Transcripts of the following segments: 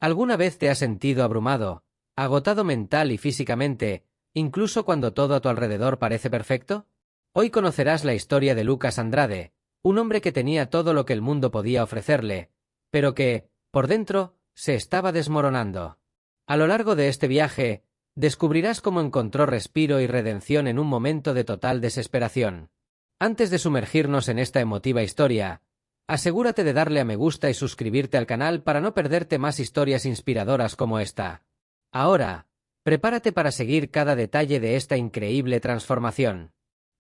¿Alguna vez te has sentido abrumado, agotado mental y físicamente, incluso cuando todo a tu alrededor parece perfecto? Hoy conocerás la historia de Lucas Andrade, un hombre que tenía todo lo que el mundo podía ofrecerle, pero que, por dentro, se estaba desmoronando. A lo largo de este viaje, descubrirás cómo encontró respiro y redención en un momento de total desesperación. Antes de sumergirnos en esta emotiva historia, asegúrate de darle a me gusta y suscribirte al canal para no perderte más historias inspiradoras como esta. Ahora, prepárate para seguir cada detalle de esta increíble transformación.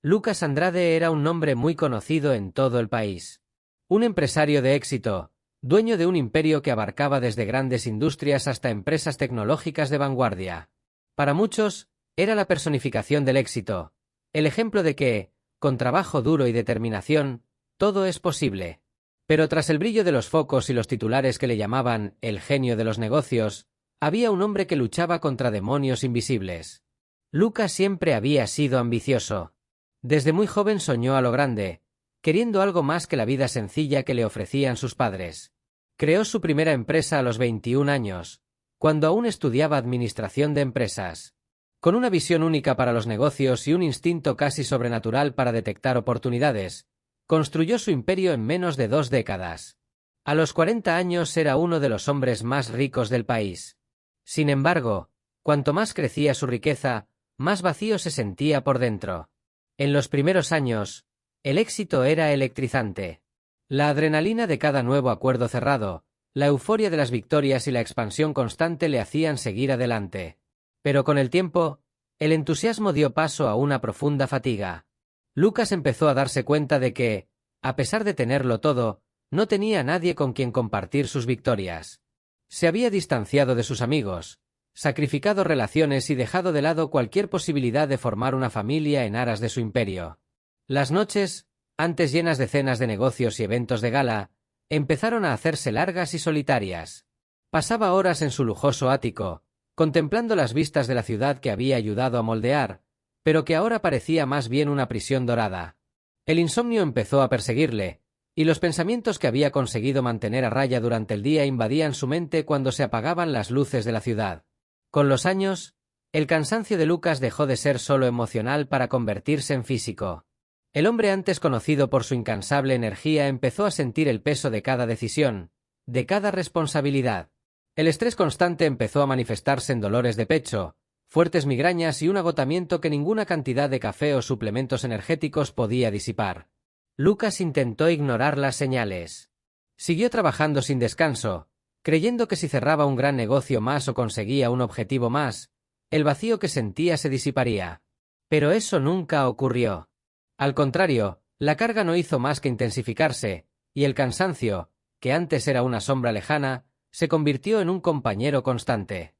Lucas Andrade era un nombre muy conocido en todo el país. Un empresario de éxito, dueño de un imperio que abarcaba desde grandes industrias hasta empresas tecnológicas de vanguardia. Para muchos, era la personificación del éxito, el ejemplo de que, con trabajo duro y determinación, todo es posible. Pero tras el brillo de los focos y los titulares que le llamaban el genio de los negocios, había un hombre que luchaba contra demonios invisibles. Lucas siempre había sido ambicioso. Desde muy joven soñó a lo grande, queriendo algo más que la vida sencilla que le ofrecían sus padres. Creó su primera empresa a los 21 años, cuando aún estudiaba administración de empresas. Con una visión única para los negocios y un instinto casi sobrenatural para detectar oportunidades, construyó su imperio en menos de 2 décadas. A los 40 años era uno de los hombres más ricos del país. Sin embargo, cuanto más crecía su riqueza, más vacío se sentía por dentro. En los primeros años, el éxito era electrizante. La adrenalina de cada nuevo acuerdo cerrado, la euforia de las victorias y la expansión constante le hacían seguir adelante. Pero con el tiempo, el entusiasmo dio paso a una profunda fatiga. Lucas empezó a darse cuenta de que, a pesar de tenerlo todo, no tenía a nadie con quien compartir sus victorias. Se había distanciado de sus amigos, sacrificado relaciones y dejado de lado cualquier posibilidad de formar una familia en aras de su imperio. Las noches, antes llenas de cenas de negocios y eventos de gala, empezaron a hacerse largas y solitarias. Pasaba horas en su lujoso ático, contemplando las vistas de la ciudad que había ayudado a moldear, pero que ahora parecía más bien una prisión dorada. El insomnio empezó a perseguirle, y los pensamientos que había conseguido mantener a raya durante el día invadían su mente cuando se apagaban las luces de la ciudad. Con los años, el cansancio de Lucas dejó de ser solo emocional para convertirse en físico. El hombre antes conocido por su incansable energía empezó a sentir el peso de cada decisión, de cada responsabilidad. El estrés constante empezó a manifestarse en dolores de pecho, fuertes migrañas y un agotamiento que ninguna cantidad de café o suplementos energéticos podía disipar. Lucas intentó ignorar las señales. Siguió trabajando sin descanso, creyendo que si cerraba un gran negocio más o conseguía un objetivo más, el vacío que sentía se disiparía. Pero eso nunca ocurrió. Al contrario, la carga no hizo más que intensificarse, y el cansancio, que antes era una sombra lejana, se convirtió en un compañero constante.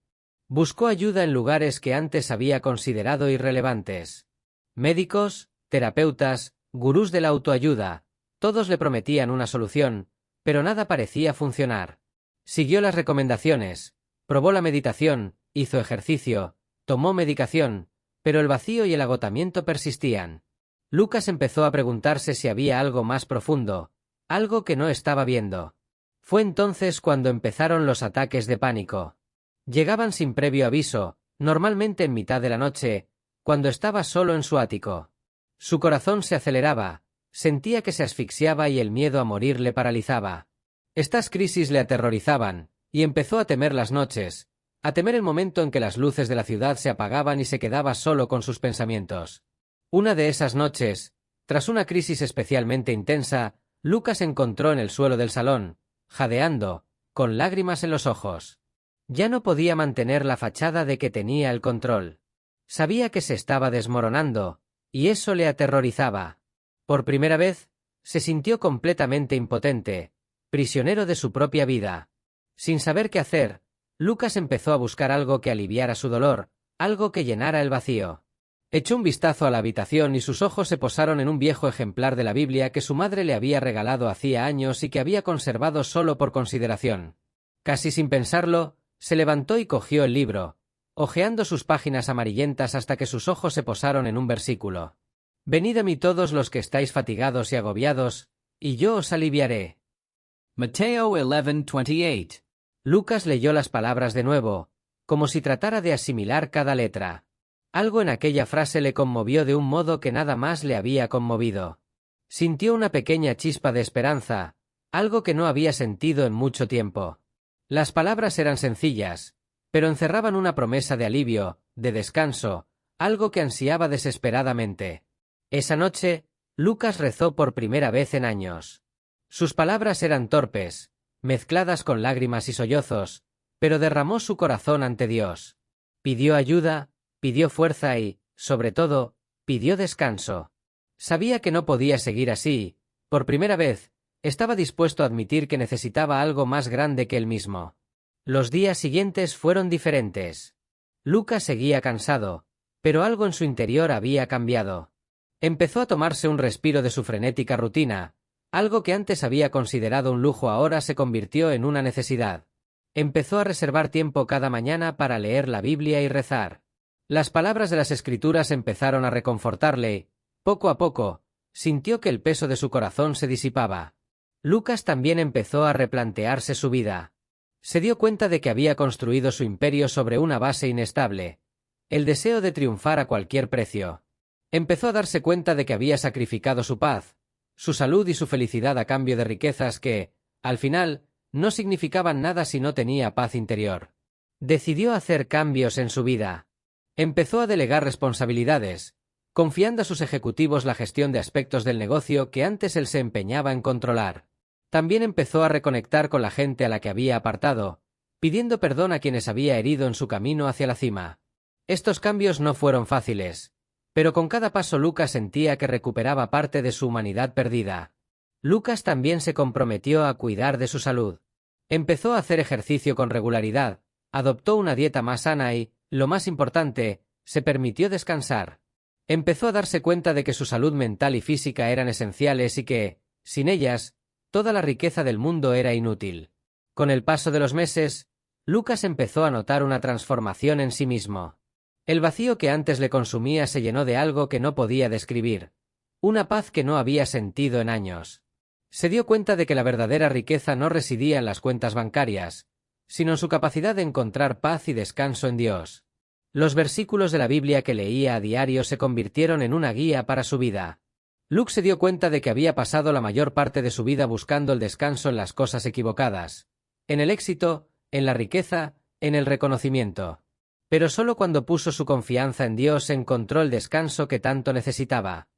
Buscó ayuda en lugares que antes había considerado irrelevantes. Médicos, terapeutas, gurús de la autoayuda, todos le prometían una solución, pero nada parecía funcionar. Siguió las recomendaciones, probó la meditación, hizo ejercicio, tomó medicación, pero el vacío y el agotamiento persistían. Lucas empezó a preguntarse si había algo más profundo, algo que no estaba viendo. Fue entonces cuando empezaron los ataques de pánico. Llegaban sin previo aviso, normalmente en mitad de la noche, cuando estaba solo en su ático. Su corazón se aceleraba, sentía que se asfixiaba y el miedo a morir le paralizaba. Estas crisis le aterrorizaban, y empezó a temer las noches, a temer el momento en que las luces de la ciudad se apagaban y se quedaba solo con sus pensamientos. Una de esas noches, tras una crisis especialmente intensa, Lucas se encontró en el suelo del salón, jadeando, con lágrimas en los ojos. Ya no podía mantener la fachada de que tenía el control. Sabía que se estaba desmoronando, y eso le aterrorizaba. Por primera vez, se sintió completamente impotente, prisionero de su propia vida. Sin saber qué hacer, Lucas empezó a buscar algo que aliviara su dolor, algo que llenara el vacío. Echó un vistazo a la habitación y sus ojos se posaron en un viejo ejemplar de la Biblia que su madre le había regalado hacía años y que había conservado solo por consideración. Casi sin pensarlo, se levantó y cogió el libro, hojeando sus páginas amarillentas hasta que sus ojos se posaron en un versículo. Venid a mí todos los que estáis fatigados y agobiados, y yo os aliviaré. Mateo 11:28. Lucas leyó las palabras de nuevo, como si tratara de asimilar cada letra. Algo en aquella frase le conmovió de un modo que nada más le había conmovido. Sintió una pequeña chispa de esperanza, algo que no había sentido en mucho tiempo. Las palabras eran sencillas, pero encerraban una promesa de alivio, de descanso, algo que ansiaba desesperadamente. Esa noche, Lucas rezó por primera vez en años. Sus palabras eran torpes, mezcladas con lágrimas y sollozos, pero derramó su corazón ante Dios. Pidió ayuda, pidió fuerza y, sobre todo, pidió descanso. Sabía que no podía seguir así. Por primera vez, estaba dispuesto a admitir que necesitaba algo más grande que él mismo. Los días siguientes fueron diferentes. Lucas seguía cansado, pero algo en su interior había cambiado. Empezó a tomarse un respiro de su frenética rutina. Algo que antes había considerado un lujo ahora se convirtió en una necesidad. Empezó a reservar tiempo cada mañana para leer la Biblia y rezar. Las palabras de las Escrituras empezaron a reconfortarle. Poco a poco, sintió que el peso de su corazón se disipaba. Lucas también empezó a replantearse su vida. Se dio cuenta de que había construido su imperio sobre una base inestable, el deseo de triunfar a cualquier precio. Empezó a darse cuenta de que había sacrificado su paz, su salud y su felicidad a cambio de riquezas que, al final, no significaban nada si no tenía paz interior. Decidió hacer cambios en su vida. Empezó a delegar responsabilidades, confiando a sus ejecutivos la gestión de aspectos del negocio que antes él se empeñaba en controlar. También empezó a reconectar con la gente a la que había apartado, pidiendo perdón a quienes había herido en su camino hacia la cima. Estos cambios no fueron fáciles, pero con cada paso Lucas sentía que recuperaba parte de su humanidad perdida. Lucas también se comprometió a cuidar de su salud. Empezó a hacer ejercicio con regularidad, adoptó una dieta más sana y, lo más importante, se permitió descansar. Empezó a darse cuenta de que su salud mental y física eran esenciales y que, sin ellas, toda la riqueza del mundo era inútil. Con el paso de los meses, Lucas empezó a notar una transformación en sí mismo. El vacío que antes le consumía se llenó de algo que no podía describir, una paz que no había sentido en años. Se dio cuenta de que la verdadera riqueza no residía en las cuentas bancarias, sino en su capacidad de encontrar paz y descanso en Dios. Los versículos de la Biblia que leía a diario se convirtieron en una guía para su vida. Luke se dio cuenta de que había pasado la mayor parte de su vida buscando el descanso en las cosas equivocadas, en el éxito, en la riqueza, en el reconocimiento. Pero solo cuando puso su confianza en Dios encontró el descanso que tanto necesitaba.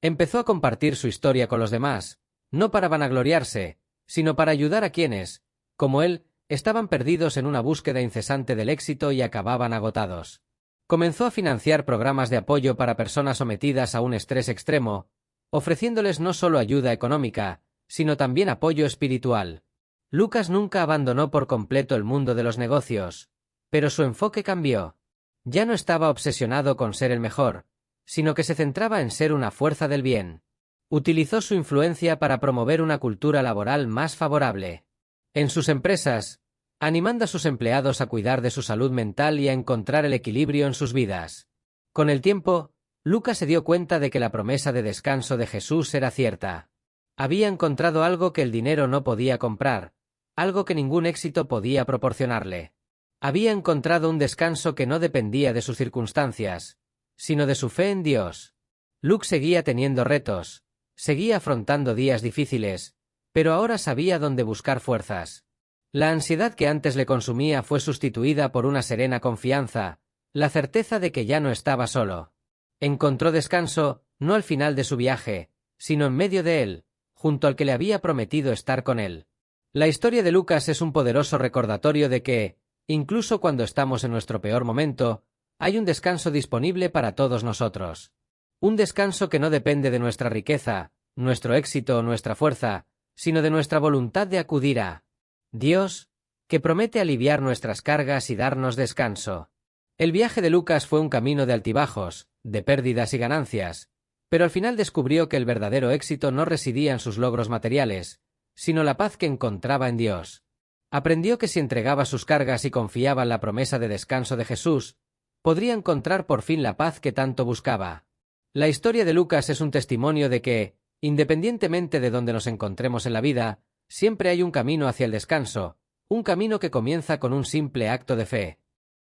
Empezó a compartir su historia con los demás, no para vanagloriarse, sino para ayudar a quienes, como él, estaban perdidos en una búsqueda incesante del éxito y acababan agotados. Comenzó a financiar programas de apoyo para personas sometidas a un estrés extremo, ofreciéndoles no solo ayuda económica, sino también apoyo espiritual. Lucas nunca abandonó por completo el mundo de los negocios, pero su enfoque cambió. Ya no estaba obsesionado con ser el mejor, sino que se centraba en ser una fuerza del bien. Utilizó su influencia para promover una cultura laboral más favorable. En sus empresas, animando a sus empleados a cuidar de su salud mental y a encontrar el equilibrio en sus vidas. Con el tiempo, Lucas se dio cuenta de que la promesa de descanso de Jesús era cierta. Había encontrado algo que el dinero no podía comprar, algo que ningún éxito podía proporcionarle. Había encontrado un descanso que no dependía de sus circunstancias, sino de su fe en Dios. Luke seguía teniendo retos, seguía afrontando días difíciles, pero ahora sabía dónde buscar fuerzas. La ansiedad que antes le consumía fue sustituida por una serena confianza, la certeza de que ya no estaba solo. Encontró descanso, no al final de su viaje, sino en medio de él, junto al que le había prometido estar con él. La historia de Lucas es un poderoso recordatorio de que, incluso cuando estamos en nuestro peor momento, hay un descanso disponible para todos nosotros. Un descanso que no depende de nuestra riqueza, nuestro éxito o nuestra fuerza, sino de nuestra voluntad de acudir a Dios, que promete aliviar nuestras cargas y darnos descanso. El viaje de Lucas fue un camino de altibajos, de pérdidas y ganancias, pero al final descubrió que el verdadero éxito no residía en sus logros materiales, sino la paz que encontraba en Dios. Aprendió que si entregaba sus cargas y confiaba en la promesa de descanso de Jesús, podría encontrar por fin la paz que tanto buscaba. La historia de Lucas es un testimonio de que, independientemente de donde nos encontremos en la vida, siempre hay un camino hacia el descanso, Un camino que comienza con un simple acto de fe.